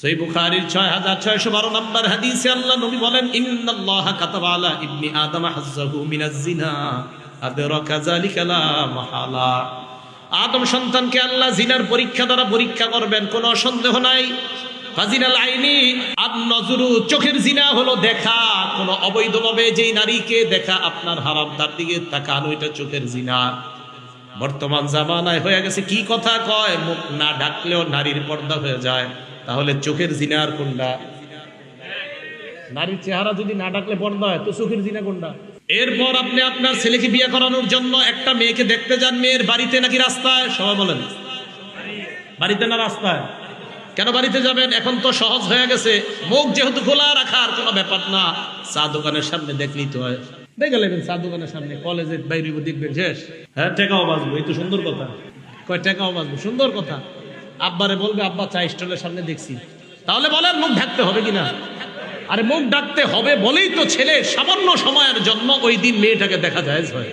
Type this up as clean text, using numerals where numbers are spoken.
সহিহ বুখারীর 6612 নম্বর হাদিসে আল্লাহ নবী বলেন, ইন্নাল্লাহা কাতাবা আলা ইবনি আদম হাজ্জাহু মিনাজ জিনা আদরাকা যালিকা লা মাহালা। আদম সন্তানকে আল্লাহ জিনার পরীক্ষা দ্বারা পরীক্ষা করবেন, কোনো সন্দেহ নাই। ফাজিনাল আইনি আন-নজরু, চোখের জিনা হলো দেখা, কোনো অবৈধভাবে যেই নারীকে দেখা আপনার হারাম, তার দিকে তাকানো, এটা চোখের জিনা। বর্তমান জামানায় হয়ে গেছে কি কথা কয়, মুখ না ঢাকলেও নারীর পর্দা হয়ে যায়। তাহলে চোখের জিনা আর কোনটা? নারীর চেহারা যদি না ঢাকলে পর্দা হয়, তো চোখের জিনা কোনটা? এরপর আপনি আপনার ছেলেকে বিয়ে করানোর জন্য একটা মেয়েকে দেখতে যান, মেয়ের বাড়িতে নাকি রাস্তায়? সবাই বলেন বাড়িতে না রাস্তায়? কেন বাড়িতে যাবেন? এখন তো সহজ হয়ে গেছে, মুখ যেহেতু খোলা রাখার কোনো ব্যাপার না, চা দোকানের সামনে দেখলেই তো হয়। দেখে নেবেন চা দোকানের সামনে, কলেজের বাইরে দেখবেন শেষ। হ্যাঁ, টাকাও বাঁচবো, এই তো সুন্দর কথা। কয় টাকাও বাঁচবো, সুন্দর কথা। আব্বারে বলবে, আব্বা চা স্টলের সামনে দেখছি। তাহলে বলেন মুখ ঢাকতে হবে কিনা? আরে মুখ ঢাকতে হবে বলেই তো ছেলে সামান্য সময়ের জন্য ওই দিন মেয়েটাকে দেখা যায় হয়।